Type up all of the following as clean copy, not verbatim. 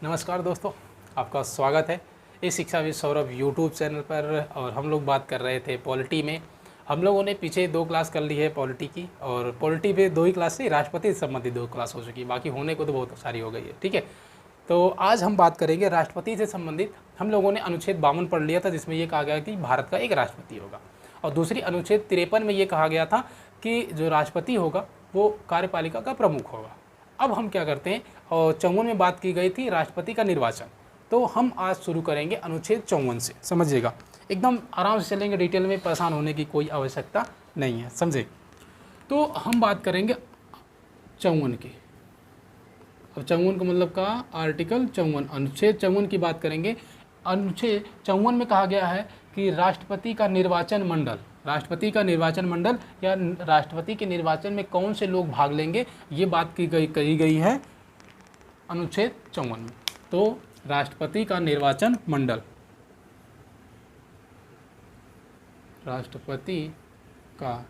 नमस्कार दोस्तों, आपका स्वागत है इस शिक्षाविद सौरभ यूट्यूब चैनल पर। और हम लोग बात कर रहे थे पॉलिटी में। हम लोगों ने पीछे 2 क्लास कर ली है पॉलिटी की, और पॉलिटी पे 2 ही क्लास से राष्ट्रपति से संबंधित 2 क्लास हो चुकी, बाकी होने को तो बहुत सारी हो गई है। ठीक है, तो आज हम बात करेंगे राष्ट्रपति से संबंधित। हम लोगों ने अनुच्छेद 52 पढ़ लिया था, जिसमें ये कहा गया कि भारत का एक राष्ट्रपति होगा, और दूसरी अनुच्छेद 53 में ये कहा गया था कि जो राष्ट्रपति होगा वो कार्यपालिका का प्रमुख होगा। अब हम क्या करते हैं, और 54 में बात की गई थी राष्ट्रपति का निर्वाचन, तो हम आज शुरू करेंगे अनुच्छेद 54 से। समझिएगा, एकदम आराम से चलेंगे, डिटेल में परेशान होने की कोई आवश्यकता नहीं है, समझे। तो हम बात करेंगे 54 की। अब 54 का मतलब का आर्टिकल 54, अनुच्छेद 54 की बात करेंगे। अनुच्छेद 54 में कहा गया है कि राष्ट्रपति का निर्वाचन मंडल, राष्ट्रपति का निर्वाचन मंडल या राष्ट्रपति के निर्वाचन में कौन से लोग भाग लेंगे, ये बात कही गई है अनुच्छेद 54 में। तो राष्ट्रपति का निर्वाचन मंडल, राष्ट्रपति का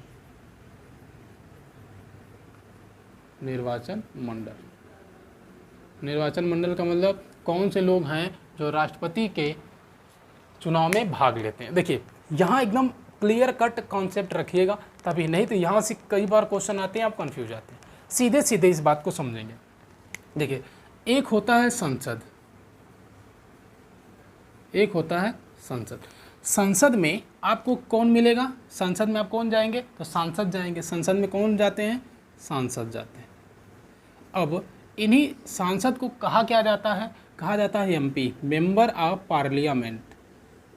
निर्वाचन मंडल, निर्वाचन मंडल का मतलब कौन से लोग हैं जो राष्ट्रपति के चुनाव में भाग लेते हैं। देखिए, यहाँ एकदम क्लियर कट कॉन्सेप्ट रखिएगा, तभी नहीं तो यहाँ से कई बार क्वेश्चन आते हैं, आप कंफ्यूज आते हैं। सीधे सीधे इस बात को समझेंगे। देखिए, एक होता है संसद, एक होता है संसद। संसद में आपको कौन मिलेगा, संसद में आप कौन जाएंगे, तो सांसद जाएंगे। संसद में कौन जाते हैं, सांसद जाते हैं। अब इन्हीं सांसद को कहा क्या जाता है, कहा जाता है MP, member of parliament,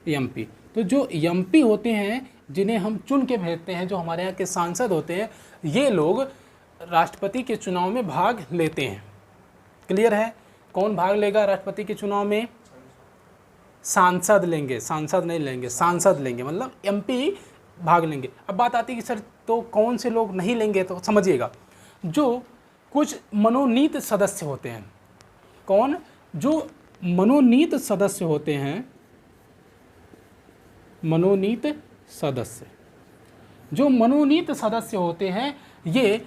MP. तो जो एमपी होते हैं, जिन्हें हम चुन के भेजते हैं, जो हमारे यहाँ के सांसद होते हैं, ये लोग राष्ट्रपति के चुनाव में भाग लेते हैं। क्लियर है, कौन भाग लेगा राष्ट्रपति के चुनाव में, सांसद लेंगे, सांसद नहीं लेंगे, सांसद लेंगे, मतलब एमपी भाग लेंगे। अब बात आती है कि सर तो कौन से लोग नहीं लेंगे, तो समझिएगा, जो कुछ मनोनीत सदस्य होते हैं। कौन, जो मनोनीत सदस्य होते हैं, मनोनीत सदस्य, जो मनोनीत सदस्य होते हैं ये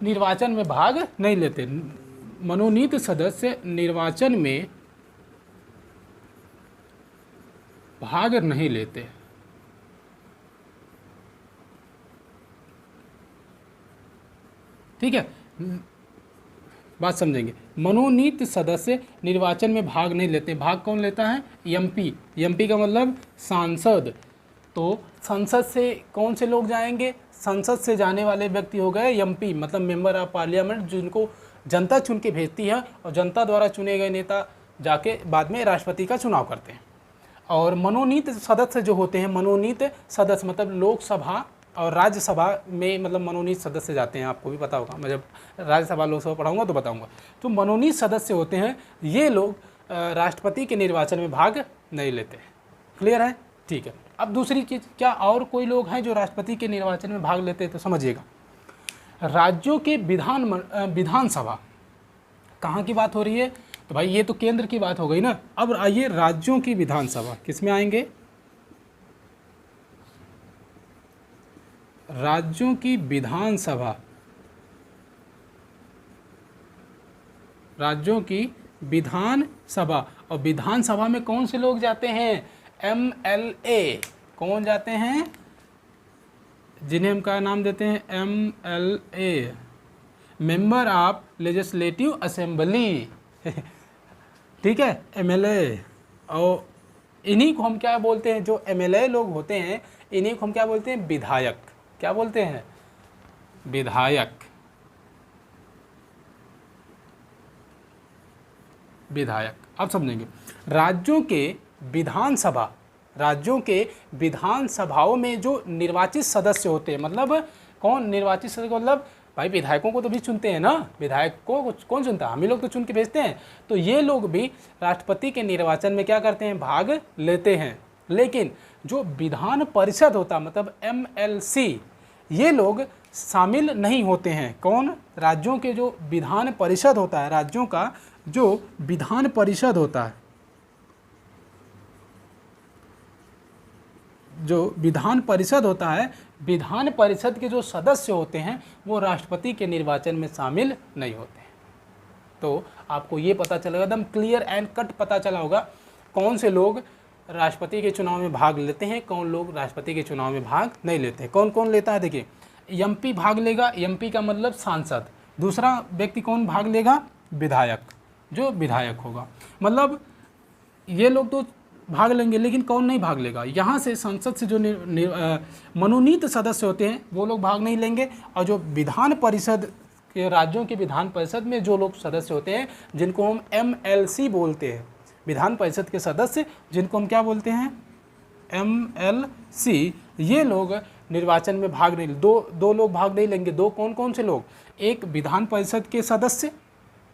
निर्वाचन में भाग नहीं लेते। मनोनीत सदस्य निर्वाचन में भाग नहीं लेते। ठीक है, बात समझेंगे। मनोनीत सदस्य निर्वाचन में भाग नहीं लेते। भाग कौन लेता है, एमपी। एमपी का मतलब सांसद। तो संसद से कौन से लोग जाएंगे, संसद से जाने वाले व्यक्ति हो गए एमपी, मतलब मेंबर ऑफ पार्लियामेंट, जिनको जनता चुन के भेजती है, और जनता द्वारा चुने गए नेता जाके बाद में राष्ट्रपति का चुनाव करते हैं। और मनोनीत सदस्य जो होते हैं, मनोनीत सदस्य मतलब लोकसभा और राज्यसभा में, मतलब मनोनीत सदस्य जाते हैं, आपको भी पता होगा, मैं जब राज्यसभा लोकसभा पढ़ाऊंगा तो बताऊंगा। तो मनोनीत सदस्य होते हैं ये लोग राष्ट्रपति के निर्वाचन में भाग नहीं लेते। क्लियर है, ठीक है। अब दूसरी चीज़, क्या और कोई लोग हैं जो राष्ट्रपति के निर्वाचन में भाग लेते हैं, तो समझिएगा, राज्यों के विधानसभा, कहाँ की बात हो रही है, तो भाई ये तो केंद्र की बात हो गई ना। अब आइए राज्यों की विधानसभा, किस में आएंगे, राज्यों की विधानसभा, राज्यों की विधानसभा। और विधानसभा में कौन से लोग जाते हैं, एमएलए। कौन जाते हैं, जिन्हें हम क्या नाम देते हैं, MLA, member of legislative assembly. ठीक है, एमएलए। और इन्हीं को हम क्या बोलते हैं, जो एमएलए लोग होते हैं इन्हीं को हम क्या बोलते हैं, विधायक। क्या बोलते हैं, विधायक, विधायक। अब समझेंगे, राज्यों के विधानसभा, राज्यों के विधानसभाओं में जो निर्वाचित सदस्य होते हैं, मतलब कौन निर्वाचित सदस्य, मतलब भाई विधायकों को तो भी चुनते हैं ना, विधायक को कौन चुनता है, हम ही लोग तो चुन के भेजते हैं। तो ये लोग भी राष्ट्रपति के निर्वाचन में क्या करते हैं, भाग लेते हैं। लेकिन जो विधान परिषद होता, मतलब एमएलसी, ये लोग शामिल नहीं होते हैं। कौन, राज्यों के जो विधान परिषद होता है, राज्यों का जो विधान परिषद होता है, जो विधान परिषद होता है, विधान परिषद के जो सदस्य होते हैं वो राष्ट्रपति के निर्वाचन में शामिल नहीं होते हैं। तो आपको ये पता चलेगा, एकदम क्लियर एंड कट पता चला होगा कौन से लोग राष्ट्रपति के चुनाव में भाग लेते हैं, कौन लोग राष्ट्रपति के चुनाव में भाग नहीं लेते हैं। कौन कौन लेता है, देखिए एमपी भाग लेगा, एमपी का मतलब सांसद। दूसरा व्यक्ति कौन भाग लेगा, विधायक, जो विधायक होगा। मतलब ये लोग तो भाग लेंगे, लेकिन कौन नहीं भाग लेगा, यहाँ से संसद से जो मनोनीत सदस्य होते हैं वो लोग भाग नहीं लेंगे। और जो विधान परिषद के, राज्यों के विधान परिषद में जो लोग सदस्य होते हैं, जिनको हम MLC बोलते हैं, विधान परिषद के सदस्य जिनको हम क्या बोलते हैं, MLC, ये लोग निर्वाचन में भाग नहीं, दो लोग भाग नहीं लेंगे। दो कौन कौन से लोग, एक विधान परिषद के सदस्य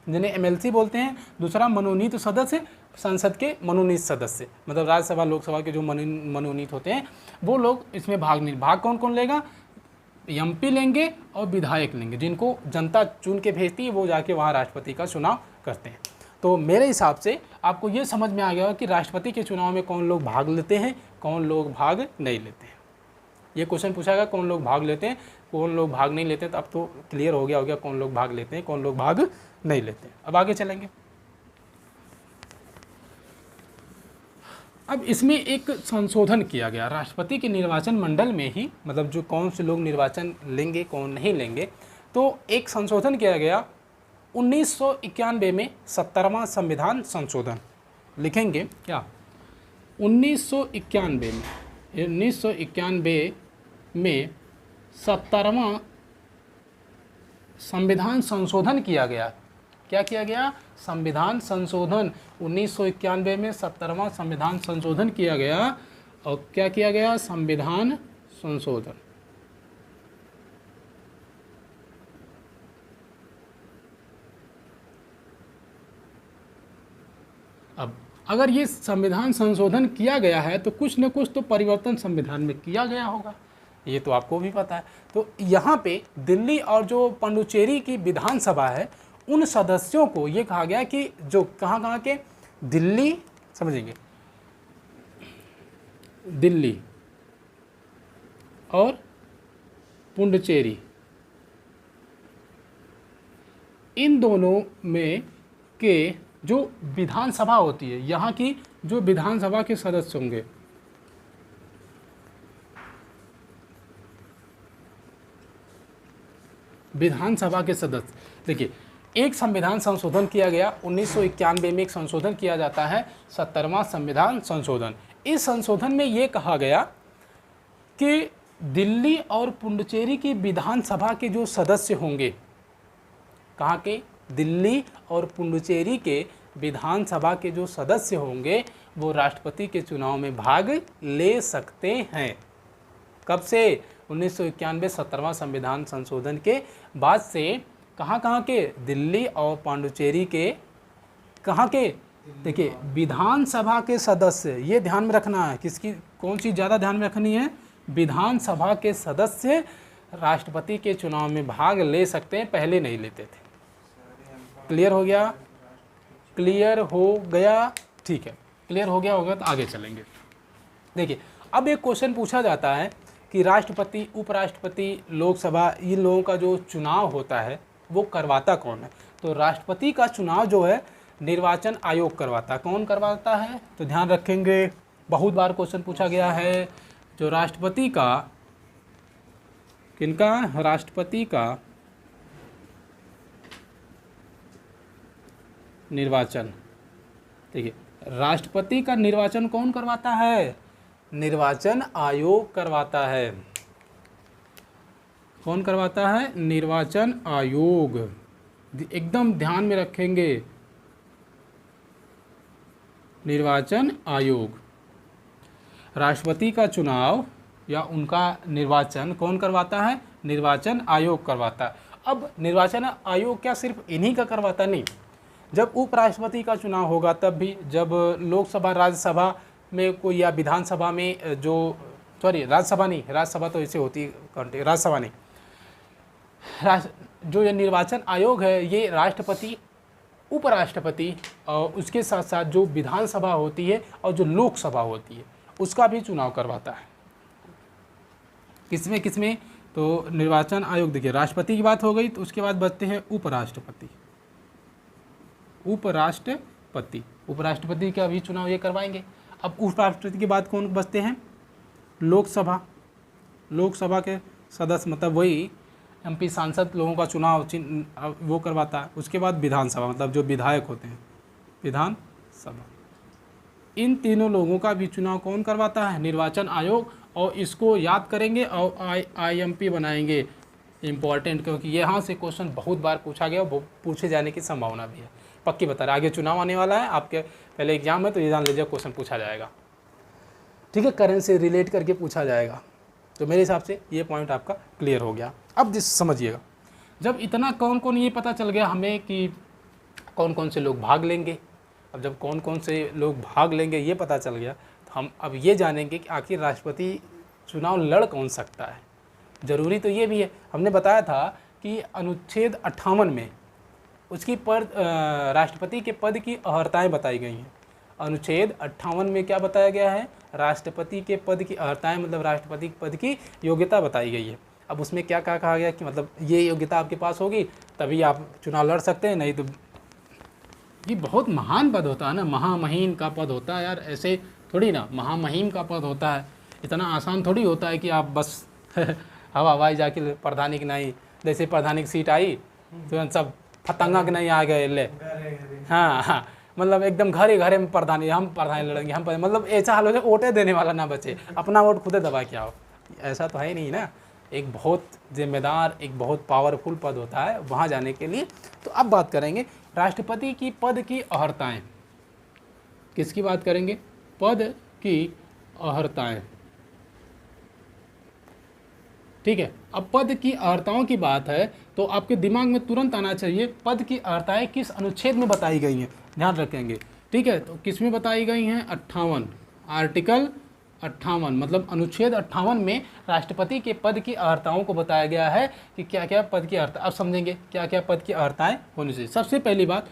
जिन्हें MLC बोलते हैं, दूसरा मनोनीत सदस्य, संसद के मनोनीत सदस्य, मतलब राज्यसभा लोकसभा के जो मनोनीत होते हैं वो लोग इसमें भाग कौन कौन लेगा, MP लेंगे और विधायक लेंगे, जिनको जनता चुन के भेजती है, वो जाके वहाँ राष्ट्रपति का चुनाव करते हैं। तो मेरे हिसाब से आपको ये समझ में आ गया कि राष्ट्रपति के चुनाव में कौन लोग भाग लेते हैं, कौन लोग भाग नहीं लेते हैं। ये क्वेश्चन पूछा गया कौन लोग भाग लेते हैं, कौन लोग भाग नहीं लेते हैं, तो अब तो क्लियर हो गया कौन लोग भाग लेते हैं, कौन लोग भाग नहीं लेते हैं। अब आगे चलेंगे। अब इसमें एक संशोधन किया गया राष्ट्रपति के निर्वाचन मंडल में ही, मतलब जो कौन से लोग निर्वाचन लेंगे कौन नहीं लेंगे, तो एक संशोधन किया गया 1991 में 17वां संविधान संशोधन। लिखेंगे क्या, 1991 में 17वां संविधान संशोधन किया गया। क्या किया गया, संविधान संशोधन। 1991 में 17वां संविधान संशोधन किया गया। और क्या किया गया, संविधान संशोधन। अब अगर ये संविधान संशोधन किया गया है तो कुछ न कुछ तो परिवर्तन संविधान में किया गया होगा, ये तो आपको भी पता है। तो यहाँ पे दिल्ली और जो पुडुचेरी की विधानसभा है, उन सदस्यों को ये कहा गया कि जो कहाँ के, दिल्ली, समझेंगे, दिल्ली और पुडुचेरी, इन दोनों में के जो विधानसभा होती है, यहाँ की जो विधानसभा के सदस्य होंगे, विधानसभा के सदस्य, देखिए एक संविधान संशोधन किया गया 1991 में, एक संशोधन किया जाता है 17वां संविधान संशोधन। इस संशोधन में ये कहा गया कि दिल्ली और पुडुचेरी की विधानसभा के जो सदस्य होंगे, कहाँ के, दिल्ली और पुडुचेरी के विधानसभा के जो सदस्य होंगे वो राष्ट्रपति के चुनाव में भाग ले सकते हैं। कब से, 1991 17वां संविधान संशोधन के बाद से। कहाँ के, दिल्ली और पुडुचेरी के, कहाँ के, देखिए विधानसभा के सदस्य, ये ध्यान में रखना है, किसकी कौन सी ज़्यादा ध्यान में रखनी है, विधानसभा के सदस्य राष्ट्रपति के चुनाव में भाग ले सकते हैं, पहले नहीं लेते थे। क्लियर हो गया, क्लियर हो गया, ठीक है, क्लियर हो गया होगा तो आगे चलेंगे। देखिए अब एक क्वेश्चन पूछा जाता है कि राष्ट्रपति, उपराष्ट्रपति, लोकसभा, इन लोगों का जो चुनाव होता है वो करवाता कौन है। तो राष्ट्रपति का चुनाव जो है निर्वाचन आयोग करवाता है। कौन करवाता है, तो ध्यान रखेंगे, बहुत बार क्वेश्चन पूछा गया है, जो राष्ट्रपति का, किनका, राष्ट्रपति का निर्वाचन, देखिए राष्ट्रपति का निर्वाचन कौन करवाता है, निर्वाचन आयोग करवाता है। कौन करवाता है, निर्वाचन आयोग, एकदम ध्यान में रखेंगे, निर्वाचन आयोग। राष्ट्रपति का चुनाव या उनका निर्वाचन कौन करवाता है, निर्वाचन आयोग करवाता है। अब निर्वाचन आयोग क्या सिर्फ इन्हीं का करवाता, नहीं, जब उपराष्ट्रपति का चुनाव होगा तब भी, जब लोकसभा, राज्यसभा में कोई, या विधानसभा में जो, सॉरी राज्यसभा नहीं, राज्यसभा तो ऐसे होती है, राज्यसभा नहीं, जो ये निर्वाचन आयोग है ये राष्ट्रपति, उपराष्ट्रपति और उसके साथ साथ जो विधानसभा होती है और जो लोकसभा होती है उसका भी चुनाव करवाता है। किसमें किसमें, तो निर्वाचन आयोग, देखिए राष्ट्रपति की बात हो गई, तो उसके बाद बचते हैं उपराष्ट्रपति। उपराष्ट्रपति। उपराष्ट्रपति का भी चुनाव ये करवाएंगे। अब उपराष्ट्रपति के बाद कौन बचते हैं? लोकसभा। लोकसभा के सदस्य मतलब वही एमपी सांसद लोगों का चुनाव वो करवाता है। उसके बाद विधानसभा मतलब जो विधायक होते हैं, विधानसभा। इन तीनों लोगों का भी चुनाव कौन करवाता है? निर्वाचन आयोग। और इसको याद करेंगे और IMP बनाएंगे, इम्पॉर्टेंट, क्योंकि यहाँ से क्वेश्चन बहुत बार पूछा गया और पूछे जाने की संभावना भी है। पक्की बता रहे, आगे चुनाव आने वाला है, आपके पहले एग्जाम है तो ये जान लीजिए क्वेश्चन पूछा जाएगा। ठीक है, करंट से रिलेट करके पूछा जाएगा। तो मेरे हिसाब से ये पॉइंट आपका क्लियर हो गया। अब जिस समझिएगा, जब इतना कौन कौन ये पता चल गया हमें कि कौन कौन से लोग भाग लेंगे, अब जब कौन कौन से लोग भाग लेंगे ये पता चल गया, तो हम अब ये जानेंगे कि आखिर राष्ट्रपति चुनाव लड़ कौन सकता है। ज़रूरी तो ये भी है, हमने बताया था कि अनुच्छेद 58 में उसकी राष्ट्रपति के पद की अर्हताएँ बताई गई हैं। अनुच्छेद 58 में क्या बताया गया है? राष्ट्रपति के पद की अर्हताएँ मतलब राष्ट्रपति के पद की योग्यता बताई गई है। अब उसमें क्या क्या कहा गया कि मतलब ये योग्यता आपके पास होगी तभी आप चुनाव लड़ सकते हैं, नहीं तो ये बहुत महान पद होता है ना, महामहिम का पद होता है यार, ऐसे थोड़ी ना महामहिम का पद होता है। इतना आसान थोड़ी होता है कि आप बस हवाई जाके प्रधानी की नहीं, जैसे प्रधानी की सीट आई तो सब फतंगा के नहीं आ गए ले, हाँ, मतलब एकदम घरे घरे में प्रधानी, हम प्रधानी लड़ेंगे, हम मतलब ऐसा हाल हो जाए वोटे देने वाला ना बचे, अपना वोट खुदे दबा के आओ, ऐसा तो है ही नहीं ना। एक बहुत जिम्मेदार, एक बहुत पावरफुल पद होता है वहाँ जाने के लिए। तो अब बात करेंगे राष्ट्रपति की पद की अर्हताएँ। किसकी बात करेंगे? पद की अर्हताएँ। ठीक है, अब पद की अर्हताओं की बात है तो आपके दिमाग में तुरंत आना चाहिए पद की अर्हताएँ किस अनुच्छेद में बताई गई हैं, ध्यान रखेंगे। ठीक है, तो किस में बताई गई हैं? 58, आर्टिकल 58 मतलब अनुच्छेद 58 में राष्ट्रपति के पद की अर्हताओं को बताया गया है कि क्या क्या पद की अर्हता। अब समझेंगे क्या क्या पद की अर्हताएँ होनी चाहिए। सबसे पहली बात,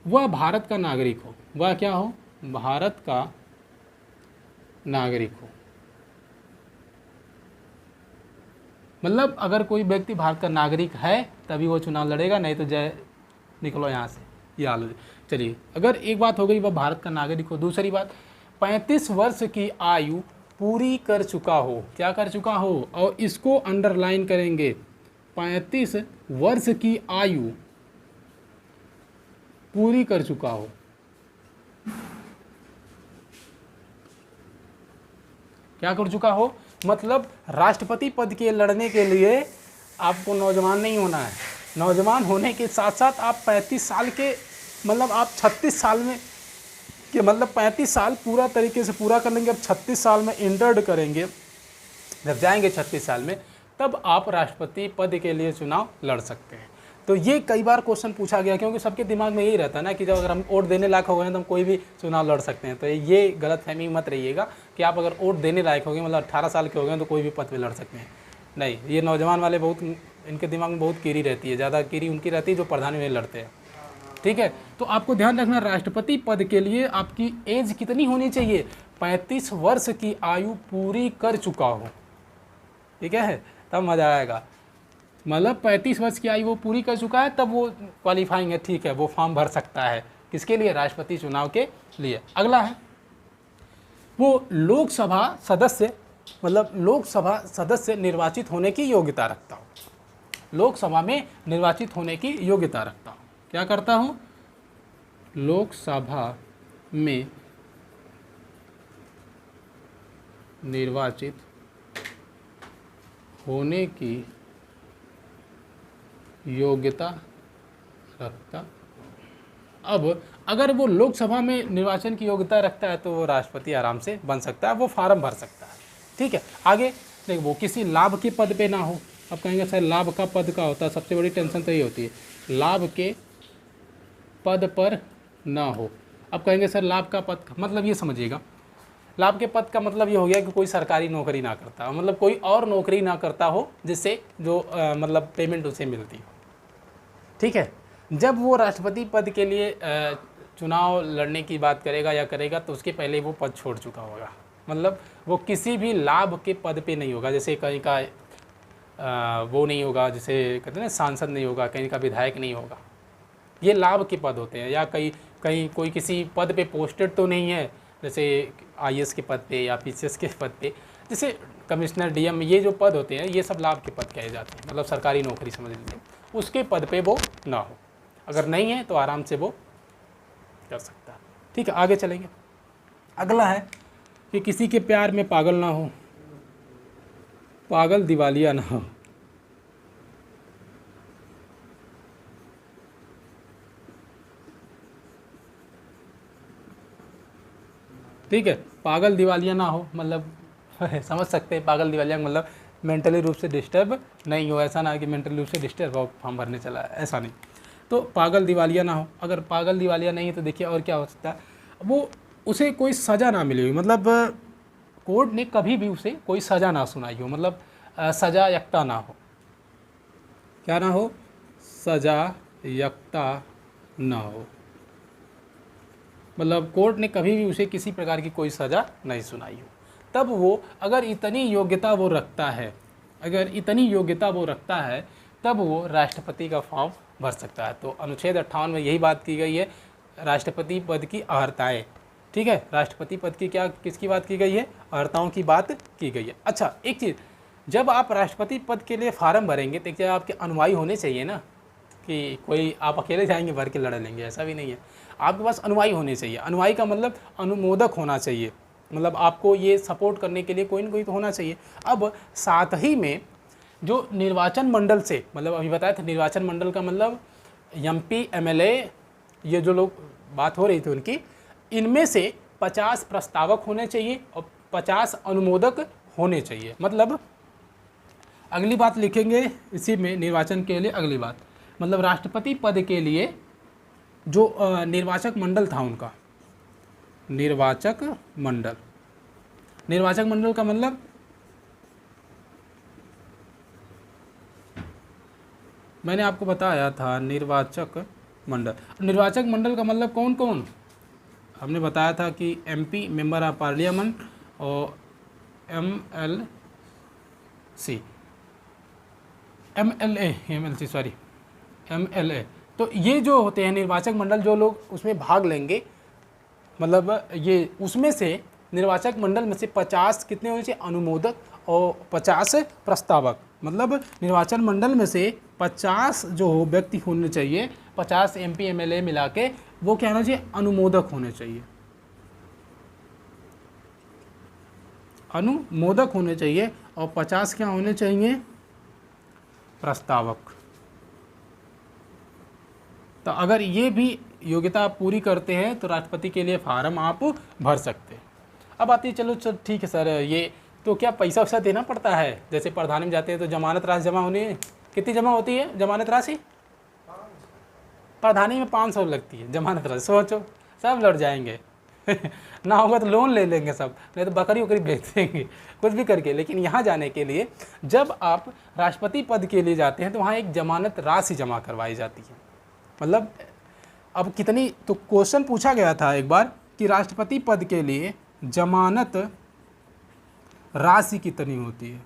वह भारत का नागरिक हो। वह क्या हो? भारत का नागरिक हो। मतलब अगर कोई व्यक्ति भारत का नागरिक है तभी वो चुनाव लड़ेगा, नहीं तो जय निकलो यहाँ से, ये हाल हो। चलिए, अगर एक बात हो गई वह भारत का नागरिक हो। दूसरी बात, 35 वर्ष की आयु पूरी कर चुका हो। क्या कर चुका हो? और इसको अंडरलाइन करेंगे, 35 वर्ष की आयु पूरी कर चुका हो। क्या कर चुका हो? मतलब राष्ट्रपति पद के लड़ने के लिए आपको नौजवान नहीं होना है। नौजवान होने के साथ साथ आप 35 साल के, मतलब आप 36 साल में कि मतलब 35 साल पूरा तरीके से पूरा कर लेंगे। अब 36 साल में इंटर्ड करेंगे, जब जाएंगे 36 साल में, तब आप राष्ट्रपति पद के लिए चुनाव लड़ सकते हैं। तो ये कई बार क्वेश्चन पूछा गया, क्योंकि सबके दिमाग में यही रहता है ना कि जब अगर हम वोट देने लायक हो गए हैं तो हम कोई भी चुनाव लड़ सकते हैं। तो ये गलतफहमी मत रहिएगा कि आप अगर वोट देने लायक हो गए, मतलब 18 साल के हो गए तो कोई भी पद पे लड़ सकते हैं। नहीं, ये नौजवान वाले बहुत, इनके दिमाग में बहुत कीरी रहती है, ज़्यादा कीरी उनकी रहती है जो प्रधानी में लड़ते हैं। ठीक है, तो आपको ध्यान रखना, राष्ट्रपति पद के लिए आपकी एज कितनी होनी चाहिए? 35 वर्ष की आयु पूरी कर चुका हो। ठीक है, तब मज़ा आएगा। मतलब 35 वर्ष की आयु वो पूरी कर चुका है तब वो क्वालिफाइंग है। ठीक है, वो फॉर्म भर सकता है। किसके लिए? राष्ट्रपति चुनाव के लिए। अगला है, वो लोकसभा सदस्य, मतलब लोकसभा सदस्य निर्वाचित होने की योग्यता रखता हो। लोकसभा में निर्वाचित होने की योग्यता रखता हो। क्या करता हो? लोकसभा में निर्वाचित होने की योग्यता रखता। अब अगर वो लोकसभा में निर्वाचन की योग्यता रखता है तो वो राष्ट्रपति आराम से बन सकता है, वो फार्म भर सकता है। ठीक है, आगे देखो, वो किसी लाभ के पद पे ना हो। अब कहेंगे सर लाभ का पद का होता है, सबसे बड़ी टेंशन तो ये होती है, लाभ के पद पर ना हो। अब कहेंगे सर लाभ का पद का मतलब ये समझिएगा, लाभ के पद का मतलब ये हो गया कि कोई सरकारी नौकरी ना करता हो, मतलब कोई और नौकरी ना करता हो जिससे जो मतलब पेमेंट उसे मिलती हो। ठीक है, जब वो राष्ट्रपति पद के लिए चुनाव लड़ने की बात करेगा या करेगा तो उसके पहले वो पद छोड़ चुका होगा। मतलब वो किसी भी लाभ के पद पे नहीं होगा, जैसे कहीं का वो नहीं होगा, जैसे कहते हैं ना सांसद नहीं होगा, कहीं का विधायक नहीं होगा। ये लाभ के पद होते हैं, या कहीं कहीं कोई किसी पद पे पोस्टेड तो नहीं है, जैसे आईएएस के पद पे या पीसीएस के पद पे, जैसे कमिश्नर, डीएम, ये जो पद होते हैं ये सब लाभ के पद कहे जाते हैं, मतलब सरकारी नौकरी समझ लीजिए, उसके पद पे वो ना हो। अगर नहीं है तो आराम से वो कर सकता है। ठीक है, आगे चलेंगे। अगला है कि किसी के प्यार में पागल ना हो, पागल दिवालिया ना हो। ठीक है, पागल दिवालिया ना हो मतलब समझ सकते हैं, पागल दिवालिया मतलब मेंटली रूप से डिस्टर्ब नहीं हो, ऐसा ना कि मेंटली रूप से डिस्टर्ब हो फॉर्म भरने चला है, ऐसा नहीं। तो पागल दिवालिया ना हो। अगर पागल दिवालिया नहीं है तो देखिए और क्या हो सकता है, वो उसे कोई सज़ा ना मिली हुई, मतलब कोर्ट ने कभी भी उसे कोई सज़ा ना सुनाई हो, मतलब सज़ा यकता ना हो। क्या ना हो? सज़ा यकता ना हो, मतलब कोर्ट ने कभी भी उसे किसी प्रकार की कोई सज़ा नहीं सुनाई हो। तब वो अगर इतनी योग्यता वो रखता है, अगर इतनी योग्यता वो रखता है, तब वो राष्ट्रपति का फॉर्म भर सकता है। तो अनुच्छेद 58 में यही बात की गई है, राष्ट्रपति पद की अर्हताएँ। ठीक है, राष्ट्रपति पद की क्या, किसकी बात की गई है? अर्हताओं की बात की गई है। अच्छा, एक चीज़, जब आप राष्ट्रपति पद के लिए फार्म भरेंगे तो क्या आपके अनुयायी होने चाहिए ना, कि कोई आप अकेले जाएंगे भर के लड़ लेंगे, ऐसा भी नहीं है। आपके पास अनुयायी होने चाहिए। अनुयायी का मतलब अनुमोदक होना चाहिए, मतलब आपको ये सपोर्ट करने के लिए कोई ना कोई तो होना चाहिए। अब साथ ही में जो निर्वाचन मंडल से, मतलब अभी बताया था निर्वाचन मंडल का मतलब एमपी, एमएलए, ये जो लोग बात हो रही थी उनकी, इनमें से 50 प्रस्तावक होने चाहिए और 50 अनुमोदक होने चाहिए। मतलब अगली बात लिखेंगे इसी में निर्वाचन के लिए, अगली बात मतलब राष्ट्रपति पद के लिए जो निर्वाचक मंडल था उनका, निर्वाचक मंडल, निर्वाचक मंडल का मतलब मैंने आपको बताया था निर्वाचक मंडल। निर्वाचक मंडल का मतलब कौन कौन, हमने बताया था कि एमपी मेंबर ऑफ पार्लियामेंट और एमएलए, तो ये जो होते हैं निर्वाचक मंडल, जो लोग उसमें भाग लेंगे, मतलब ये उसमें से निर्वाचक मंडल में से 50 कितने होने चाहिए? अनुमोदक और 50 प्रस्तावक। मतलब निर्वाचन मंडल में से 50 जो व्यक्ति होने चाहिए, 50 एमपी एमएलए मिला के, वो क्या होना चाहिए? अनुमोदक होने चाहिए, अनुमोदक होने चाहिए, और 50 क्या होने चाहिए? प्रस्तावक। तो अगर ये भी योग्यता आप पूरी करते हैं तो राष्ट्रपति के लिए फार्म आप भर सकते हैं। अब आती है, चलो ठीक है सर, ये तो क्या पैसा वैसा देना पड़ता है? जैसे प्रधानी में जाते हैं तो जमानत राशि जमा होनी है, कितनी जमा होती है जमानत राशि? प्रधानी में 500 लगती है जमानत राशि। सोचो, सब लड़ जाएंगे ना होगा तो लोन ले लेंगे सब, नहीं तो बकरी उकरी बेच देंगे, कुछ भी करके। लेकिन यहाँ जाने के लिए जब आप राष्ट्रपति पद के लिए जाते हैं तो वहाँ एक जमानत राशि जमा करवाई जाती है। मतलब अब कितनी, तो क्वेश्चन पूछा गया था एक बार कि राष्ट्रपति पद के लिए जमानत राशि कितनी होती है,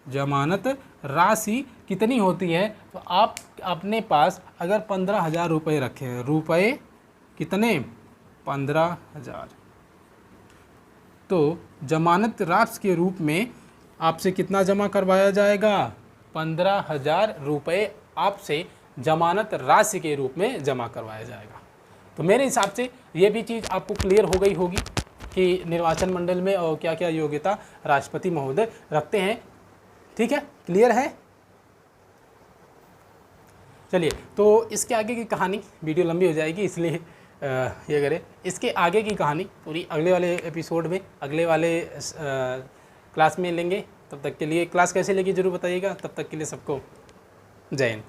जमानत राशि कितनी होती है? तो आप अपने पास अगर 15,000 रुपये रखे हैं, रुपये कितने? 15,000, तो जमानत राशि के रूप में आपसे कितना जमा करवाया जाएगा? 15,000 रुपये आपसे जमानत राशि के रूप में जमा करवाया जाएगा। तो मेरे हिसाब से ये भी चीज़ आपको क्लियर हो गई होगी कि निर्वाचन मंडल में और क्या क्या योग्यता राष्ट्रपति महोदय रखते हैं। ठीक है, क्लियर है? चलिए, तो इसके आगे की कहानी, वीडियो लंबी हो जाएगी इसलिए ये करें, इसके आगे की कहानी पूरी अगले वाले एपिसोड में, अगले वाले क्लास में लेंगे। तब तक के लिए क्लास कैसे लगी जरूर बताइएगा। तब तक के लिए सबको जय हिंद।